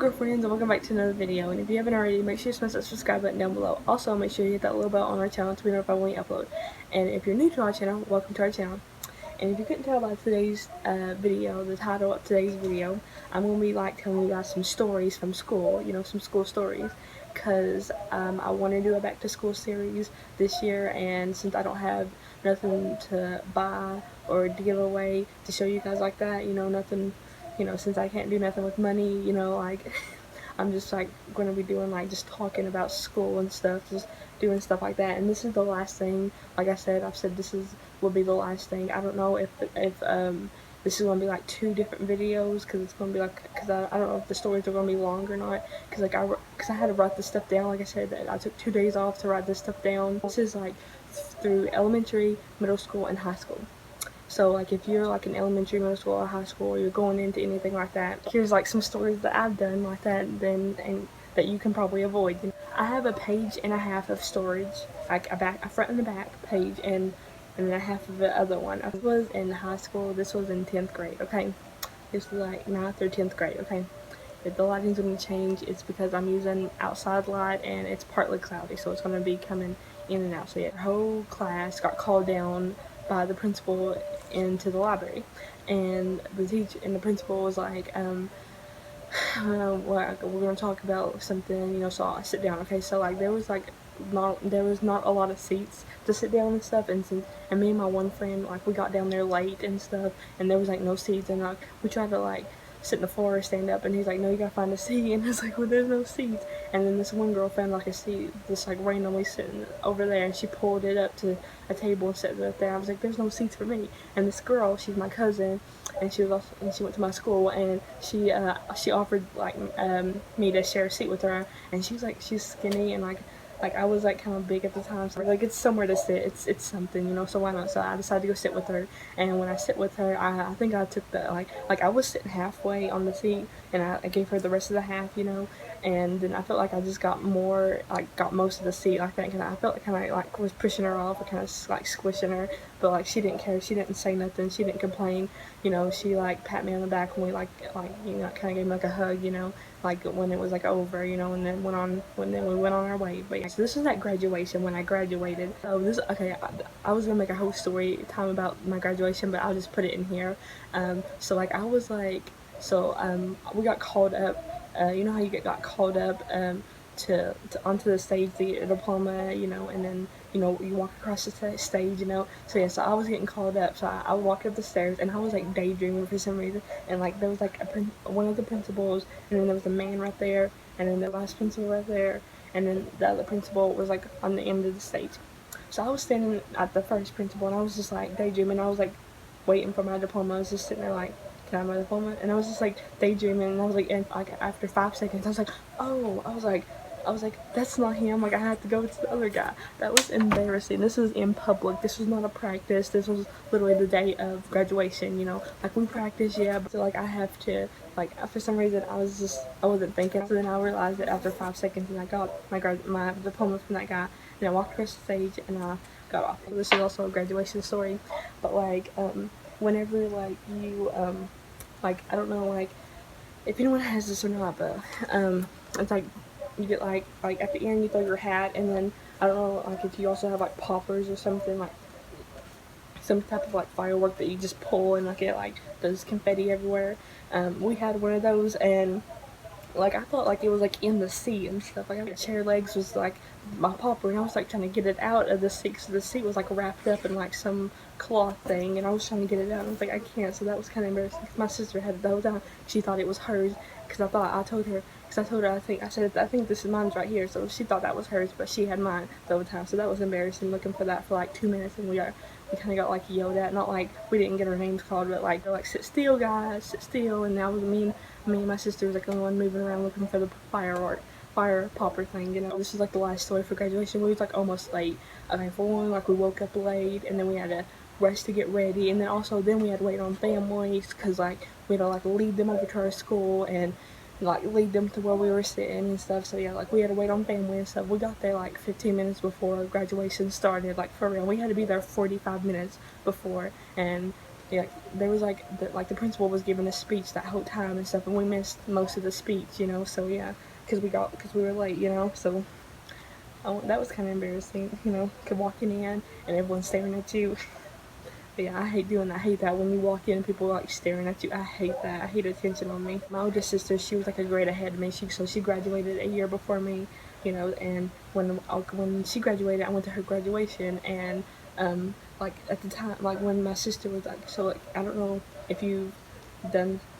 girlfriends, and welcome back to another video. And if you haven't already, make sure you smash that subscribe button down below. Also, make sure you hit that little bell on our channel to be notified when we upload. And if you're new to our channel, welcome to our channel. And if you couldn't tell by today's video, the title of today's video, I'm going to be telling you guys some stories from school, some school stories. Because I want to do a back to school series this year, and since I don't have nothing to buy or to give away to show you guys like that, nothing, since I can't do nothing with money, I'm just going to be doing just talking about school and stuff, just doing stuff like that. And this is the last thing. Like I said, I've said will be the last thing. I don't know if this is going to be 2 different videos, because it's going to be because I don't know if the stories are going to be long or not, because I had to write this stuff down. Like I said, that I took 2 days off to write this stuff down. This is through elementary, middle school, and high school. So if you're in elementary, middle school, or high school, or you're going into anything like that, here's some stories that I've done like that, and that you can probably avoid. I have a page and a half of storage, a front and a back page, and then a half of the other one. This was in high school. This was in 10th grade. Okay, this was 9th or 10th grade. Okay, if the lighting's going to change, it's because I'm using outside light and it's partly cloudy, so it's going to be coming in and out. So yeah, the whole class got called down by the principal into the library, and the principal was well, we're gonna talk about something, so I sit down. Okay, so there was not a lot of seats to sit down and stuff, and me and my one friend, we got down there late and stuff, and there was no seats, and we tried to sit in the floor or stand up, and he's no, you gotta find a seat, and it's well, there's no seats. And then this one girl found a seat just randomly sitting over there, and she pulled it up to a table and sat it up there. I was there's no seats for me. And this girl, she's my cousin, and she went to my school, and she offered me to share a seat with her, and she's skinny, and I was kind of big at the time, so it's somewhere to sit, it's something, so why not? So I decided to go sit with her, and when I sit with her, I think I took the I was sitting halfway on the seat, and I gave her the rest of the half, and then I felt I just got more, got most of the seat, I think, and I felt kind of was pushing her off, or kind of squishing her, but she didn't care, she didn't say nothing, she didn't complain, she pat me on the back when we kind of gave me a hug, when it was over, and then we went on our way. But yeah, so this was at graduation, when I graduated. So okay, I was gonna make a whole story time about my graduation, but I'll just put it in here. So I was we got called up, you know how you got called up to onto the stage to get a diploma, and then you walk across the stage, so yeah, so I was getting called up, so I walked up the stairs, and I was daydreaming for some reason, and there was one of the principals, and then there was a man right there, and then the last principal right there, and then the other principal was on the end of the stage. So I was standing at the first principal, and I was just daydreaming. I was waiting for my diploma. I was just sitting there can I have my diploma? And I was just daydreaming, and I was and after 5 seconds, I was oh, I was that's not him. I had to go to the other guy. That was embarrassing. This was in public. This was not a practice. This was literally the day of graduation, we practiced, yeah, but so I have to, for some reason, I wasn't thinking. So then I realized it after 5 seconds, and I got my diploma from that guy, and I walked across the stage, and I got off. So this is also a graduation story, but whenever you I don't know if anyone has this or not, but it's you get at the end you throw your hat, and then I don't know if you also have poppers or something, some type of firework that you just pull, and it does confetti everywhere. We had one of those, and I thought it was in the seat and stuff. The chair legs was my popper, and I was trying to get it out of the seat, so the seat was wrapped up in some cloth thing, and I was trying to get it out, and I was I can't. So that was kind of embarrassing. My sister had it the whole time. She thought it was hers, because I told her I think this is mine's right here, so she thought that was hers, but she had mine the whole time. So that was embarrassing, looking for that for 2 minutes, and we kind of got yelled at. Not we didn't get our names called, but they're sit still, guys, sit still. And that was me and my sister was the only one moving around looking for the fire popper thing, This is the last story for graduation. We was almost late. Okay, for one, we woke up late, and then we had to rush to get ready, and then we had to wait on families, because we had to lead them over to our school, and lead them to where we were sitting and stuff. So yeah, we had to wait on family and stuff. We got there 15 minutes before graduation started, for real. We had to be there 45 minutes before, and yeah, there was like the principal was giving a speech that whole time and stuff, and we missed most of the speech, you know. So yeah, because we were late, you know. So that was kind of embarrassing, you know, walking in and everyone's staring at you. But yeah, I hate doing that. I hate that when you walk in and people are like staring at you. I hate that. I hate attention on me. My older sister, she was like a grade ahead of me. She graduated a year before me, you know. And when she graduated, I went to her graduation, and like at the time, like when my sister was like, so like I don't know if you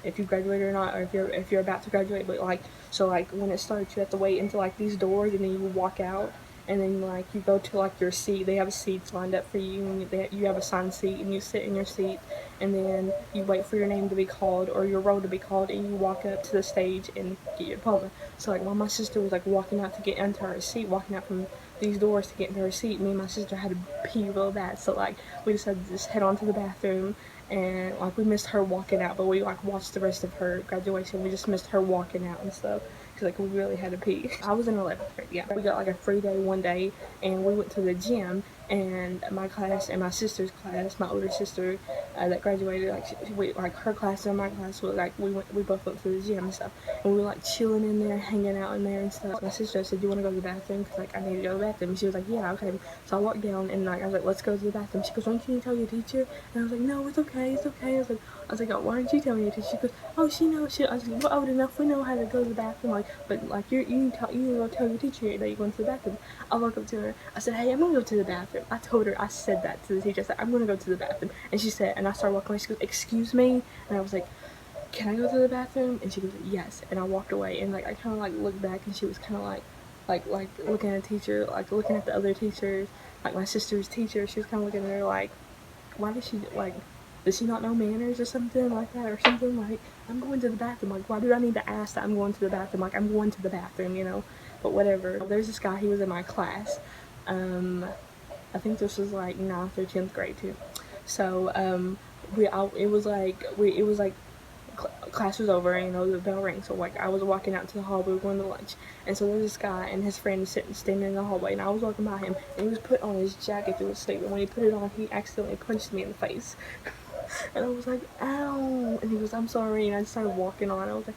if you graduated or not, or if you're about to graduate, but like so like when it starts, you have to wait until like these doors, and then you walk out, and then like you go to like your seat. They have seats lined up for you, and you have a assigned seat, and you sit in your seat, and then you wait for your name to be called or your roll to be called, and you walk up to the stage and get your diploma. So like while my sister was like walking out to get into her seat, walking out from these doors to get into her seat, me and my sister had to pee real bad. So like we decided to just head on to the bathroom, and like we missed her walking out, but we like watched the rest of her graduation. We just missed her walking out and stuff because like we really had to pee. I was in 11th grade. Yeah, we got like a free day one day, and we went to the gym. And my class and my sister's class, my older sister that graduated, like her class and my class, we both went to the gym and stuff, and we were like chilling in there, hanging out in there and stuff. My sister said, "Do you want to go to the bathroom?" Because like I need to go to the bathroom. And she was like, "Yeah, okay." So I walked down and like I was like, "Let's go to the bathroom." She goes, "Don't you need to tell your teacher?" And I was like, "No, it's okay, it's okay." I was like, "Oh, why aren't you telling your teacher?" She goes, "Oh, she knows." I was like, "We're old enough. We know how to go to the bathroom. Like, but like you need to go tell your teacher that you're going to the bathroom." I walk up to her. I said, "Hey, I'm gonna go to the bathroom." I told her, I said that to the teacher. I said, "I'm gonna go to the bathroom." And she said, and I started walking away. She goes, "Excuse me?" And I was like, "Can I go to the bathroom?" And she goes, "Yes." And I walked away, and like I kind of like looked back, and she was kind of like looking at the teacher, like looking at the other teachers, like my sister's teacher. She was kind of looking at her like, why does she like? Does she not know manners or something like that, or something like? I'm going to the bathroom. Like, why do I need to ask that I'm going to the bathroom? Like, I'm going to the bathroom, you know. But whatever. There's this guy. He was in my class. Um, I think this was like 9th or 10th grade too. So it was like class was over, and you know the bell rang. So like I was walking out to the hall. We were going to lunch, and so there's this guy and his friend standing in the hallway, and I was walking by him, and he was putting on his jacket through his sleeve. And when he put it on, he accidentally punched me in the face, and I was like, "Ow!" And he goes, "I'm sorry," and I just started walking on. I was like,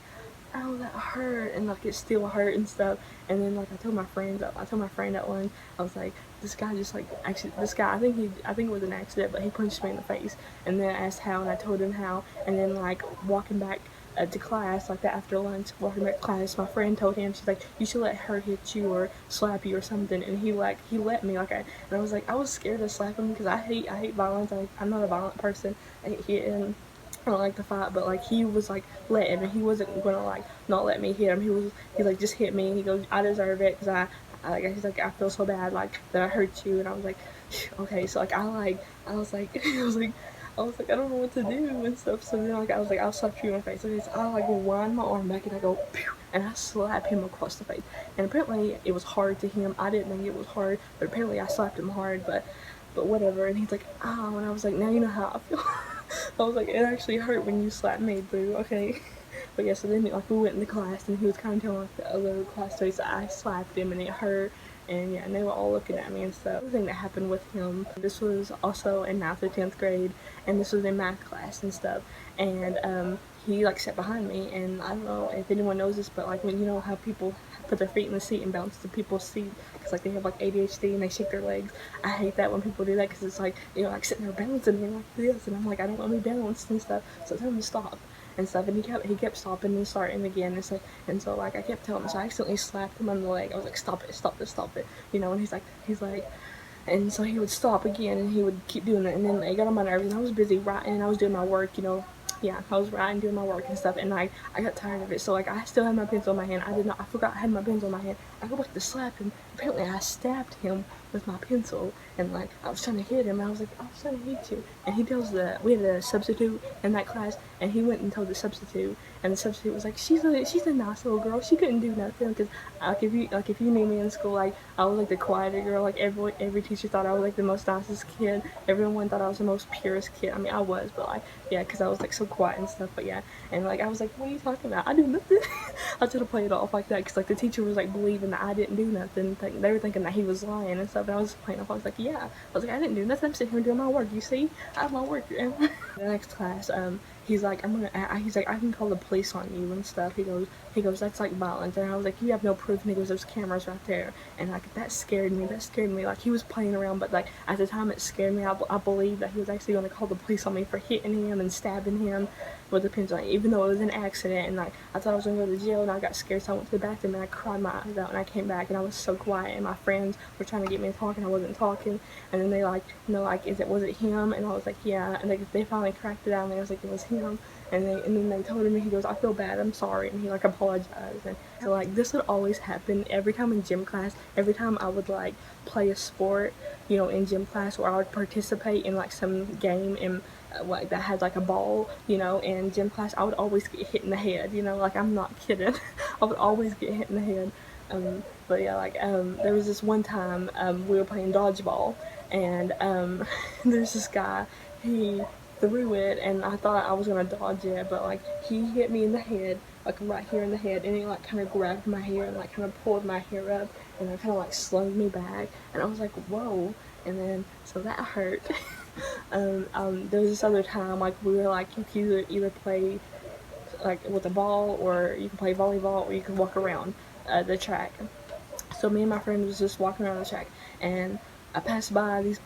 "Oh, that hurt," and like it still hurt and stuff. And then like I told my friend at lunch, I was like, this guy just like actually this guy I think it was an accident, but he punched me in the face. And then I asked how, and I told him how. And then like walking back to class, like that after lunch, walking back to class, my friend told him, she's like, "You should let her hit you or slap you or something." And he let me, and I was like, I was scared to slap him because I hate violence. I'm not a violent person. I hate hitting. I don't like to fight, but like he was like letting, and he wasn't gonna like not let me hit him. He like just hit me, and he goes, "I deserve it," because he's like, "I feel so bad like that I hurt you," and I was like, okay. So like I was like I don't know what to do and stuff. So then like I was like, "I'll slap you in the face." Okay, so I like wind my arm back and I go pew, and I slap him across the face. And apparently it was hard to him. I didn't think it was hard, but apparently I slapped him hard. But whatever. And he's like, "Oh," and I was like, "Now you know how I feel." I was like, "It actually hurt when you slapped me, boo." Okay. But yeah, so then like we went into class, and he was kind of telling like the other classmates that I slapped him and it hurt. And yeah, and they were all looking at me and stuff. Another thing that happened with him, this was also in 9th or 10th grade, and this was in math class and stuff. And he like sat behind me, and I don't know if anyone knows this, but like when you know how people put their feet in the seat and bounce to people's seat because like they have like ADHD and they shake their legs. I hate that when people do that because it's like, you know, like sitting there bouncing and like this, and I'm like, I don't want to be bounced and stuff. So I told him to stop and stuff, and he kept stopping and starting again and so like I kept telling him, so I accidentally slapped him on the leg. I was like, "Stop it, stop it," you know. And he's like, and so he would stop again, and he would keep doing it, and then it got on my nerves, and I was busy writing, and I was doing my work, you know. Yeah, I was writing, doing my work and stuff, and I got tired of it. So like I still had my pencil in my hand. I forgot I had my pencil in my hand. I go back to slap him. Apparently I stabbed him with my pencil, and like I was trying to hit him. And I was like, "I was trying to hit you." And he tells we had a substitute in that class, and he went and told the substitute, and the substitute was like, she's a nice little girl. She couldn't do nothing." Because if you knew me in school, like I was like the quieter girl. Like every teacher thought I was like the most nicest kid. Everyone thought I was the most purest kid. I mean, I was, but like yeah, because I was like so quiet and stuff. But yeah, and like I was like, what are you talking about? I do nothing. I tried to play it off like that because like the teacher was like believing that I didn't do nothing. They were thinking that he was lying and stuff. And I was just playing off. I was like, yeah. I was like, I didn't do nothing. I'm sitting here doing my work. You see, I have my work. The next class, he's like, he's like, I can call the police on you and stuff. He goes, that's like violence. And I was like, you have no proof. And he goes, there's cameras right there. And like that scared me. That scared me. Like he was playing around, but like at the time it scared me. I believed that he was actually going to call the police on me for hitting him and stabbing him with a pencil, like, even though it was an accident. And like I thought I was gonna go to jail, and I got scared, so I went to the bathroom and I cried my eyes out. And I came back and I was so quiet, and my friends were trying to get me to talk, and I wasn't talking. And then they like, like, was it him? And I was like, yeah. And they finally cracked it out, and I was like, it was him. And then they told him, he goes, I feel bad, I'm sorry. And he like apologized. And so like this would always happen every time in gym class. Every time I would like play a sport, in gym class, or I would participate in like some game and like that had like a ball, in gym class, I would always get hit in the head. Like I'm not kidding. I would always get hit in the head. But yeah, like there was this one time we were playing dodgeball, and there's this guy. He threw it, and I thought I was gonna dodge it, but like he hit me in the head, like right here in the head, and he like kind of grabbed my hair and like kind of pulled my hair up, and I kind of like slung me back, and I was like, whoa. And then so that hurt. There was this other time, like we were like, you can either play like with a ball, or you can play volleyball, or you can walk around the track. So me and my friend was just walking around the track, and I passed by these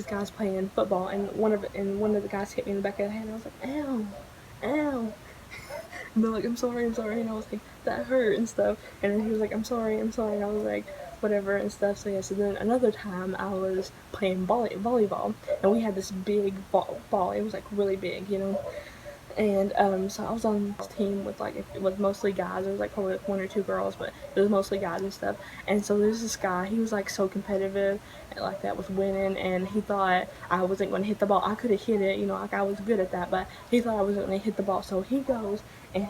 guys playing football, and one of the guys hit me in the back of the head, and I was like, ow, ow. And they're like, I'm sorry, and I was like, that hurt and stuff. And then he was like, I'm sorry, and I was like, whatever and stuff. So yeah, so then another time I was playing volleyball, and we had this big ball. It was like really big, And so I was on this team with like, it was mostly guys. There was like probably like one or two girls, but it was mostly guys and stuff. And so there's this guy, he was like so competitive, like that was winning, and he thought I wasn't going to hit the ball. I could have hit it, like I was good at that, but he thought I wasn't going to hit the ball. So he goes and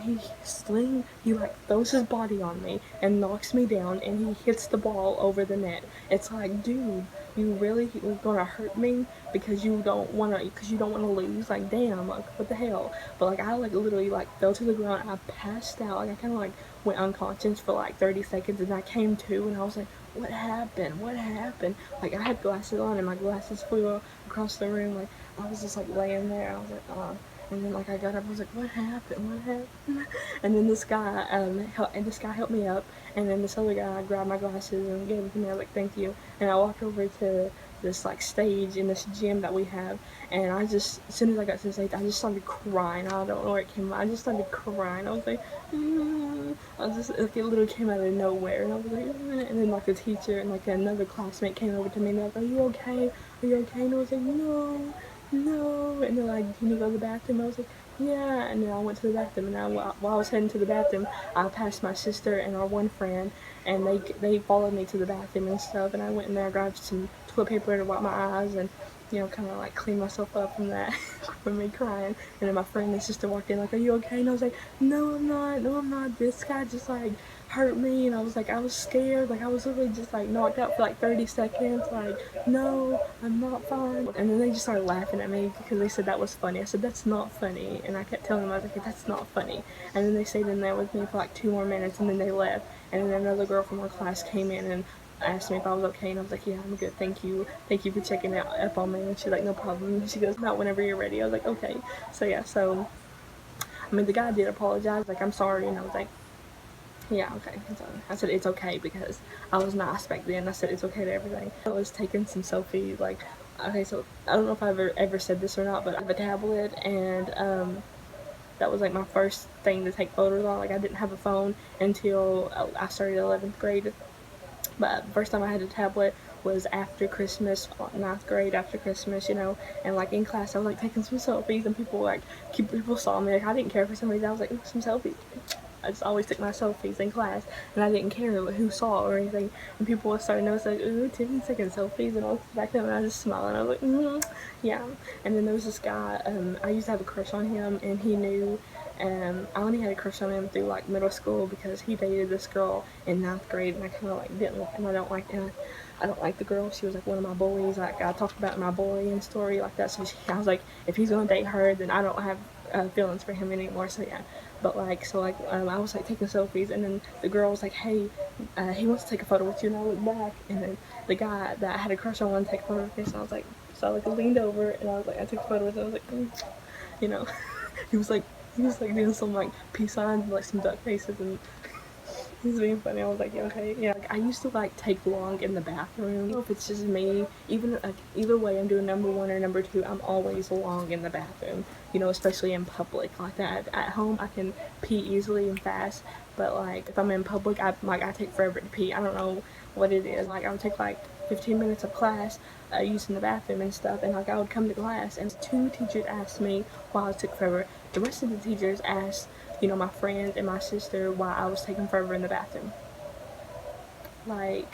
he like throws his body on me and knocks me down, and he hits the ball over the net. It's like, dude, you really gonna hurt me because you don't want to lose? Like, damn, like what the hell? But like I like literally like fell to the ground, and I passed out. Like I kind of like went unconscious for like 30 seconds, and I came to, and I was like, what happened? Like I had glasses on, and my glasses flew across the room. Like I was just like laying there. I was like, and then like I got up, I was like, what happened? And then this guy helped me up, and then this other guy grabbed my glasses and gave them to me. I was like, thank you. And I walked over to this like stage in this gym that we have, and as soon as I got to the stage, I just started crying. I don't know where it came from. I just started crying. I was like, like it literally came out of nowhere, and I was like, and then like the teacher and like another classmate came over to me, and they're like, are you okay? And I was like, no. And they're like, can you go to the bathroom? I was like, yeah. And then I went to the bathroom, and while I was heading to the bathroom, I passed my sister and our one friend, and they followed me to the bathroom and stuff. And I went in there, grabbed some toilet paper to wipe my eyes, and kind of like clean myself up from that, from me crying. And then my friend and sister walked in like, are you okay? And I was like, no, I'm not. This guy just like hurt me. And I was like, I was scared. Like I was literally just like knocked out for like 30 seconds. Like, no, I'm not fine. And then they just started laughing at me because they said that was funny. I said, that's not funny. And I kept telling them, I was like, that's not funny. And then they stayed in there with me for like 2 more minutes, and then they left. And then another girl from our class came in and asked me if I was okay, and I was like, yeah, I'm good, thank you for checking up on me. And she's like, no problem. And she goes, not whenever you're ready. I was like, okay. So yeah, the guy did apologize, like, I'm sorry, and I was like, yeah, okay. So I said it's okay because I was nice back then. I said it's okay to everything. I was taking some selfies, like, okay, so I don't know if I've ever said this or not, but I have a tablet, and that was like my first thing to take photos on. Like I didn't have a phone until I started 11th grade. But first time I had a tablet was after Christmas, 9th grade, after Christmas, and like in class I was like taking some selfies, and people saw me. Like I didn't care for some reason. I was like, some selfies. I just always took my selfies in class, and I didn't care who saw or anything. And people would start noticing, like, ooh, Tiffany's taking selfies, and I was back then, and I just smiled, and I was like, yeah. And then there was this guy, I used to have a crush on him, and he knew. I only had a crush on him through like middle school because he dated this girl in 9th grade, and I kind of like didn't, and I don't like the girl. She was like one of my bullies. Like I talked about my bullying story like that. So I was like, if he's gonna date her, then I don't have feelings for him anymore. So yeah, but like I was like taking selfies, and then the girl was like, hey, he wants to take a photo with you, and I looked back, and then the guy that I had a crush on wanted to take a photo with me, so I was like, I leaned over, and I was like, I took a photo with him. I was like, you know, he was like doing some like peace signs and like some duck faces, and he was being funny. I was like, yeah, okay, yeah. Like, I used to like take long in the bathroom. I don't know if it's just me. Even like either way, I'm doing number one or number two. I'm always long in the bathroom. You know, especially in public like that. At home, I can pee easily and fast, but like if I'm in public, I take forever to pee. I don't know what it is. Like I would take like 15 minutes of class using the bathroom and stuff, and like I would come to class, and two teachers asked me why I took forever. The rest of the teachers asked, you know, my friend and my sister why I was taking forever in the bathroom. Like,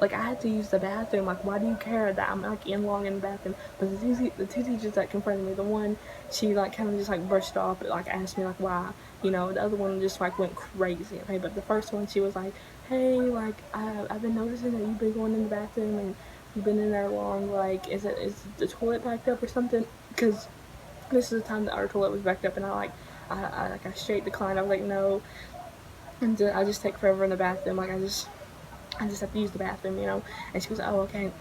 I had to use the bathroom. Like, why do you care that I'm like in long in the bathroom? But the two teachers that confronted me, the one, she like kind of just like brushed off, but like asked me like why, you know. The other one just like went crazy. Okay, but the first one, she was like, hey, like I've been noticing that you've been going in the bathroom and you've been in there long. Like, is the toilet backed up or something? Because this is the time that our toilet was backed up, and I straight declined. I was like, no, and I just take forever in the bathroom. Like I just have to use the bathroom, you know. And she was like, oh, okay,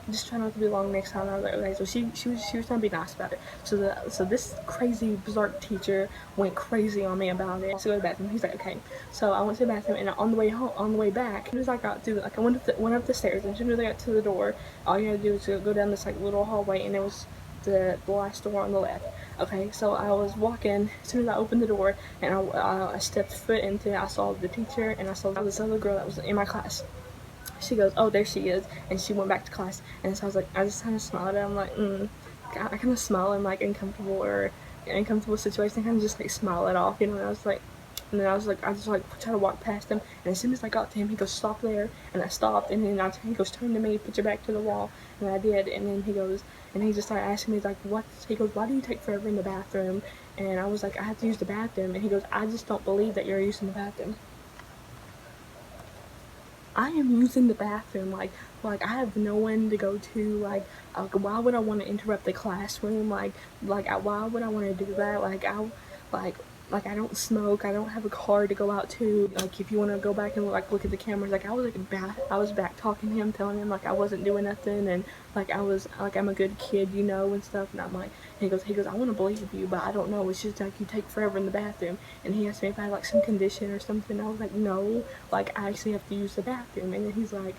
just try not to be long next time. I was like, okay. So she was trying to be nice about it. So this crazy berserk teacher went crazy on me about it. So I go to the bathroom. He's like, okay. So I went to the bathroom, and on the way back, as soon as I got through, like I went up the stairs, and as soon as I got to the door, all you had to do was go down this like little hallway, and it was the last door on the left. Okay, so I was walking, as soon as I opened the door and I stepped foot into it, I saw the teacher and I saw this other girl that was in my class. She goes, oh, there she is, and she went back to class, and so I was like, I just kind of smiled at her. I'm like, I kind of smile in like uncomfortable situation, kind of just like smile it off, you know, and I was like, and then I was like, I just like try to walk past him, and as soon as I got to him, he goes, stop there, and I stopped, and then he goes, turn to me, put your back to the wall, and I did, and then he goes, and he just started asking me, like, what, he goes, why do you take forever in the bathroom, and I was like, I have to use the bathroom, and he goes, I just don't believe that you're using the bathroom. I am using the bathroom, like I have no one to go to, like why would I want to interrupt the classroom, why would I want to do that, like like I don't smoke, I don't have a car to go out to, like if you want to go back and like look at the cameras, like I was back talking to him, telling him like I wasn't doing nothing, and like I was like I'm a good kid, you know, and stuff, and I'm like, he goes, I want to believe you, but I don't know, it's just like you take forever in the bathroom, and he asked me if I had like some condition or something, and I was like, no, like I actually have to use the bathroom, and then he's like,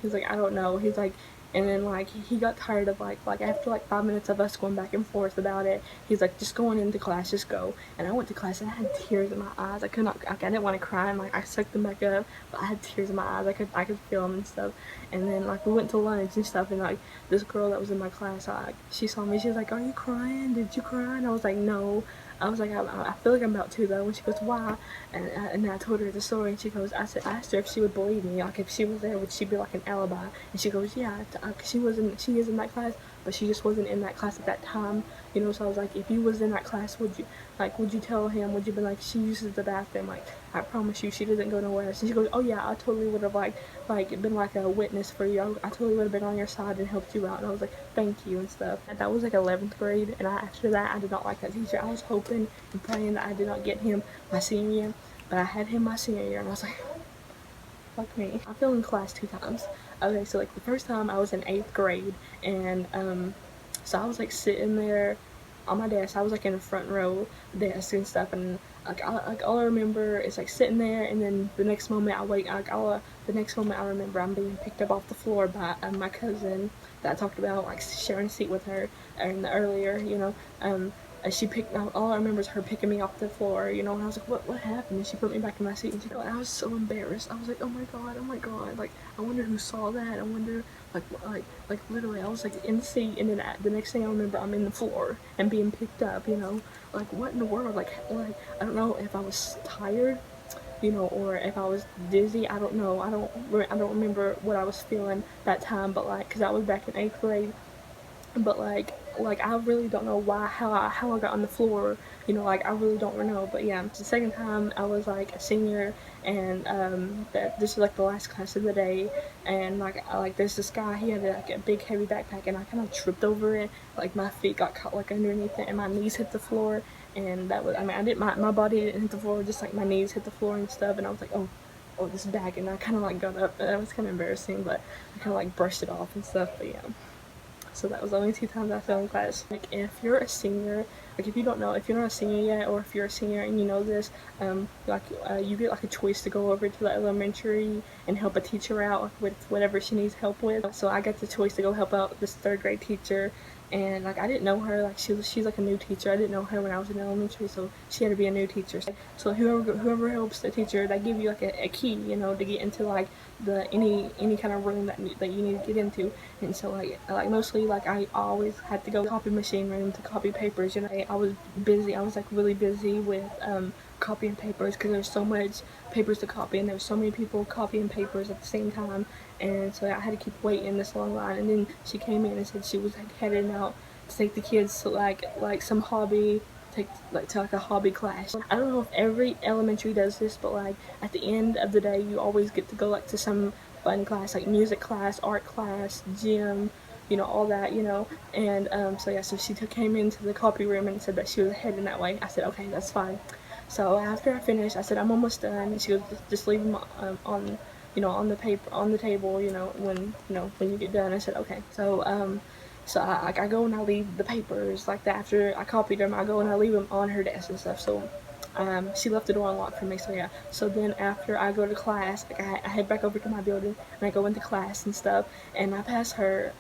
I don't know. He's like, and then like he got tired of like after like 5 minutes of us going back and forth about it. He's like, just going into class, just go. And I went to class and I had tears in my eyes. I could not, like, I didn't want to cry, and like I sucked them back up, but I had tears in my eyes. I could feel them and stuff. And then like we went to lunch and stuff, and like this girl that was in my class, she saw me. She was like, "Are you crying? Did you cry?" And I was like, "No." I was like, I feel like I'm about to though. And she goes, why? And I told her the story, and she goes, I asked her if she would believe me, like if she was there, would she be like an alibi? And she goes, yeah, she is in that class, but she just wasn't in that class at that time, you know. So I was like, if you was in that class, would you tell him? Would you be like, she uses the bathroom? Like, I promise you, she doesn't go nowhere else. And she goes, oh yeah, I totally would have like been like a witness for you. I totally would have been on your side and helped you out. And I was like, thank you and stuff. And that was like 11th grade, and after that, I did not like that teacher. I was hoping and praying that I did not get him my senior year, but I had him my senior year, and I was like, fuck me. I fell in class 2 times. Okay, so like the first time I was in 8th grade, and so I was like sitting there on my desk. I was like in the front row desk and stuff, and like all I remember is like sitting there, and then the next moment the next moment I remember I'm being picked up off the floor by my cousin that I talked about, like sharing a seat with her in the earlier, you know. All I remember is her picking me off the floor, you know, and I was like, what happened? And she put me back in my seat, and I was so embarrassed. I was like, oh my god, like, I wonder who saw that. I wonder, like literally, I was like in the seat, and then the next thing I remember, I'm in the floor and being picked up, you know, like what in the world, like I don't know if I was tired, you know, or if I was dizzy. I don't know. I don't remember what I was feeling that time, but like, cause I was back in 8th grade. but like I really don't know how I got on the floor, you know, like I really don't know. But yeah, the second time I was like a senior, and that this was like the last class of the day, and like there's this guy, he had like a big heavy backpack, and I kind of tripped over it, like my feet got caught like underneath it, and my knees hit the floor, and that was, I mean, I didn't, my body didn't hit the floor, just like my knees hit the floor and stuff, and I was like, oh, this bag, and I kind of like got up, and that was kind of embarrassing, but I kind of like brushed it off and stuff. But yeah, so that was the only 2 times I fell in class. Like if you're a senior, like if you don't know, if you're not a senior yet, or if you're a senior and you know this, you get like a choice to go over to the elementary and help a teacher out with whatever she needs help with. So I got the choice to go help out this 3rd grade teacher, and like I didn't know her, like she's like a new teacher. I didn't know her when I was in elementary, so she had to be a new teacher. So whoever helps the teacher, they give you like a key, you know, to get into like the any kind of room that you need to get into. And so like mostly like I always had to go to the copy machine room to copy papers. You know, I was busy. I was like really busy with copying papers, because there's so much papers to copy, and there's so many people copying papers at the same time, and so I had to keep waiting in this long line. And then she came in and said she was like heading out to take the kids to like some hobby, to like a hobby class. I don't know if every elementary does this, but like at the end of the day you always get to go like to some fun class, like music class, art class, gym, you know, all that, you know. And so yeah, so she came into the copy room and said that she was heading that way. I said, okay, that's fine. So after I finished, I said, I'm almost done, and she goes, just leave them on, you know, on the paper, on the table, you know, when you get done. I said, okay. So I go and I leave the papers, like that. After I copied them, I go and I leave them on her desk and stuff. So she left the door unlocked for me. So yeah. So then after I go to class, like I head back over to my building and I go into class and stuff. And I pass her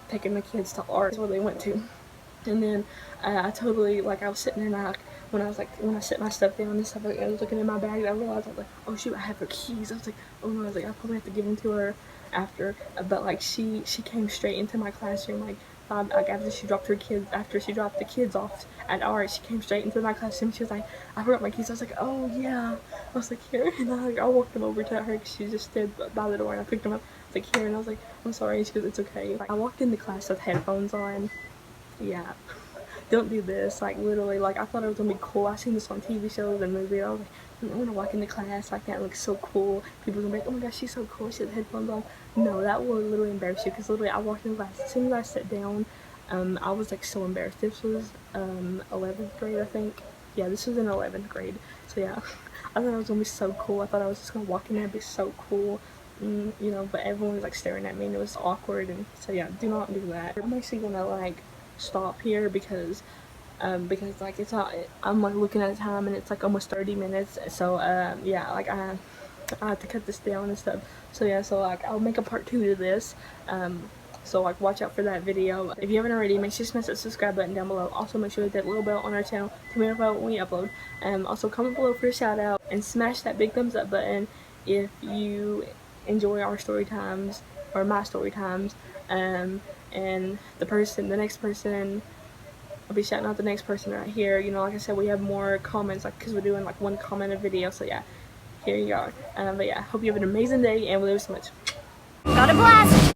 taking the kids to art. That's where they went to. And then I totally, like, I was sitting there, and when I set my stuff down and stuff, like, I was looking in my bag, and I realized, I was like, oh shoot, I have her keys. I was like, oh no, I was like, I probably have to give them to her after. But like she came straight into my classroom, like after she dropped the kids off at art, she came straight into my classroom. She was like, I forgot my keys. I was like, oh yeah. I was like, here. And I walked them over to her, because she just stood by the door, and I picked them up. I was like, here. And I was like, I'm sorry. And she goes, it's okay. Like, I walked into class with headphones on. Yeah, don't do this. Like, literally, like, I thought it was gonna be cool. I seen this on TV shows and movies. I was like, I'm gonna walk into class like that and look so cool. People are gonna be like, oh my gosh, she's so cool, she has headphones on. No, that will literally embarrass you, because literally I walked in class, as soon as I sat down, I was like so embarrassed. This was 11th grade, I think. Yeah, this was in 11th grade. So yeah, I thought it was gonna be so cool. I thought I was just gonna walk in there and be so cool. You know, but everyone was like staring at me, and it was awkward. And so yeah, do not do that. I'm actually gonna like stop here, because like it's not, I'm like looking at the time, and it's like almost 30 minutes. So yeah, like I have to cut this down and stuff. So yeah, so like I'll make a part 2 to this. So like watch out for that video. If you haven't already, make sure to smash that subscribe button down below. Also make sure to hit that little bell on our channel to be notified when we upload. Also comment below for a shout out, and smash that big thumbs up button if you enjoy our story times, or my story times. And the next person, I'll be shouting out the next person right here. You know, like I said, we have more comments, like, because we're doing like 1 comment a video. So yeah, here you go. But yeah, hope you have an amazing day, and we love you so much. Got a blast!